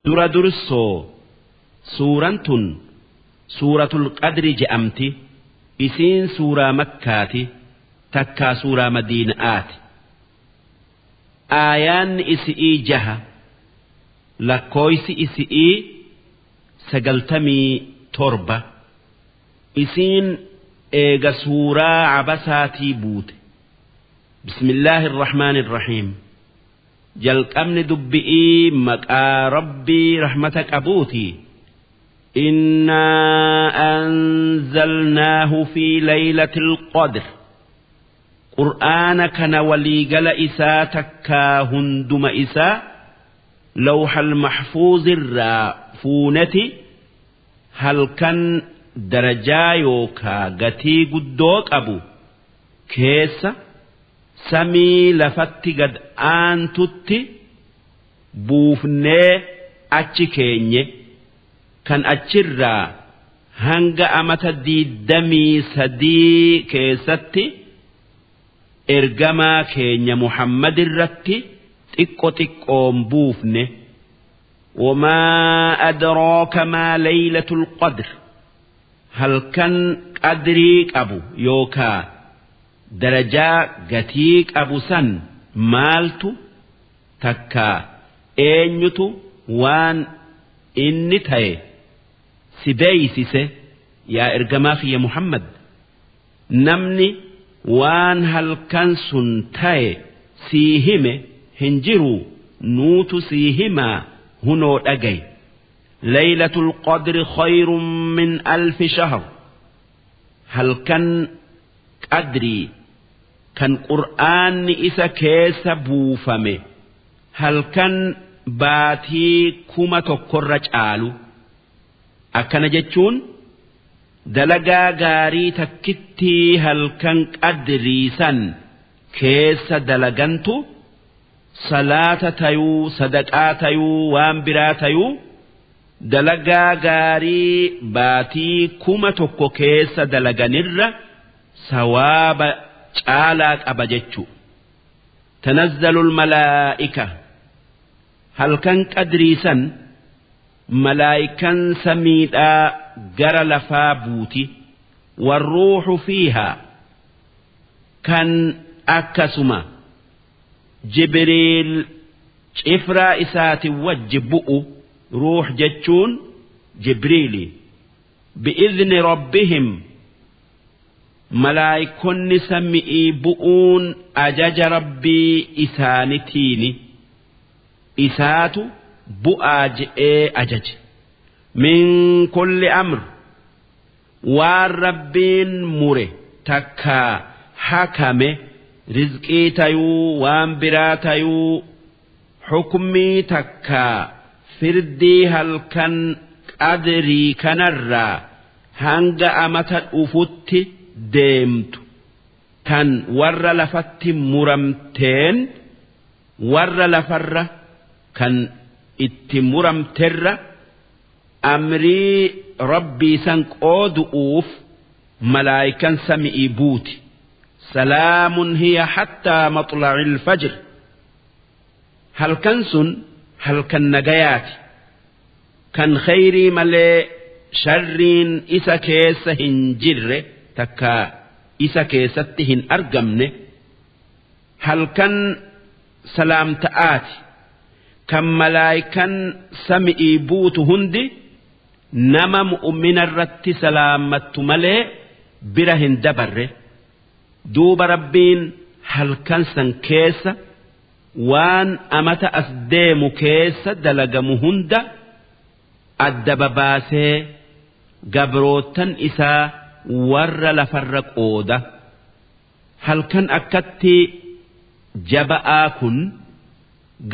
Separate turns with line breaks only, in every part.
dura dursoo suuraan tun suuratul qadri je'amti isiin suuraa makkaati takkaa suuraa madiinaati aayaan isi'ii 6 lakkooysi isi'ii 97 isiin eega suuraa cabasaatii buute bismillaahir rahmaanir rahiim jalqabni dubbi'ii maqaa rabbii rahmata qabuuti إنا أنزلناه في ليلة القدر قرآن كان وليقل إساء تكاهن إساء لوح المحفوظ الرافونة هل كان درجايوكا قتي قدوك أبو كيس سمي لفت قد آنتت بوفني أتشكيني kan achirraa hanga amata 23 keessatti ergamaa keenya Muhammad irratti xiqqoon buufne wamaa adraaka maa laylatul qadr halkan qadrii qabu yookaa darajaa gatii qabu san maaltu takkaa eenyutu waan inni ta'e si beeysise yaa ergamaa kiyya Muhammad namni waan halkan sun ta'e sii hime hin jiru nuutu sii himaa hunoo dhagay laylatul qadri khayrun min 1000 shahr halkan qadrii kan qur'aanni isa keessa buufame halkan baatii 1,000 caalu akkana jechuun dalagaa gaarii takkittii halkan qadriisan keessa dalagantu salaata tayuu sadaqaa tayuu waan biraa tayuu dalagaa gaarii baatii 1,000 keessa dalaganirra sawaaba caalaa qaba jechuu tanazzalul malaa'ika halkan qadriisan malaayikan samiidhaa gara lafaa buuti warruuxu fiihaa kan akkasuma jibriil cifraa isaati wajji bu'u ruux jechuun jibriili bi'izni rabbihim malaayikonni sami'ii bu'uun ajaja rabbii isaanitiini isaatu bu'aa je'ee ajaje min kulli amr waan rabbiin mure takkaa hakame rizqii tayuu waan biraa tayuu hukmii takkaa firdii halkan qadrii kanarraa hanga amata dhufutti deemtu tan warra lafatti muramteen warra lafarra kan itti muramterra amrii rabbii san qoodu'uuf malaayikan sami'ii buuti salaamun hiya hattaa maxla'il fajr halkan sun halkan nagayaati kan khayrii malee sharriin isa keessa hin jirre takka isa keessatti hin argamne halkan salaamta'aati kan malaayikan sami'ii buutu hundi nama mu'mina irratti salaamattu malee bira hin dabarre duuba rabbiin halkan san keessa waan amata as deemu keessa dalagamu hunda adda babaasee gabrootan isaa warra lafarra qooda halkan akkatti jaba'aa kun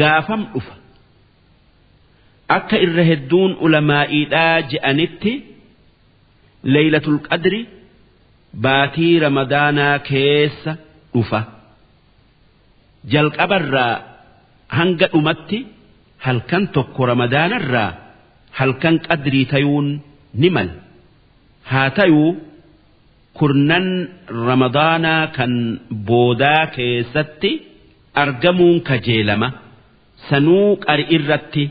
gaafam dhufa akka irra hedduun ulamaa'iidhaa je'anitti laylatul qadri baatii ramadaanaa keessa dhufa jalqabarraa hanga dhumatti halkan tokko ramadaanarraa halkan qadrii tayuun ni mal haa tayuu kurnan ramadaanaa kan boodaa keessatti argamuun kajeelama sanuu qari irratti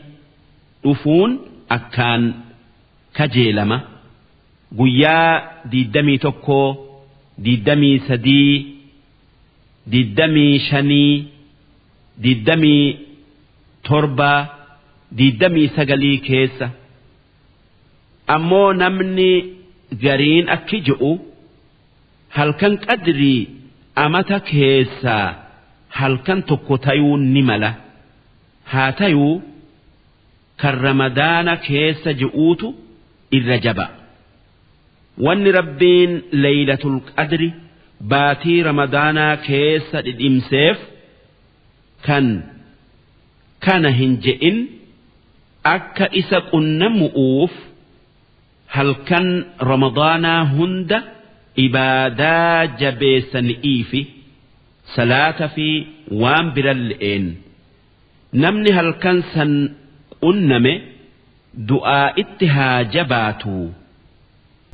dhufuun akkaan kajeelama guyyaa 21 23 25 27 29 keessa ammoo namni gariin akki ji'u halkan qadrii amata keessaa halkan tokko tayuu ni mala haa tayuu kan ramadaana keessa ji'uutu irra jaba wanni rabbiin laylatul qadri baatii ramadaanaa keessa dhidhimseef kan kana hin je'in akka isa qunnamu'uuf halkan ramadaanaa hunda ibaadaa jabeessanii fi salaata fi waan biralle'een namni halkan san qunname du'aa itti haa jabaatu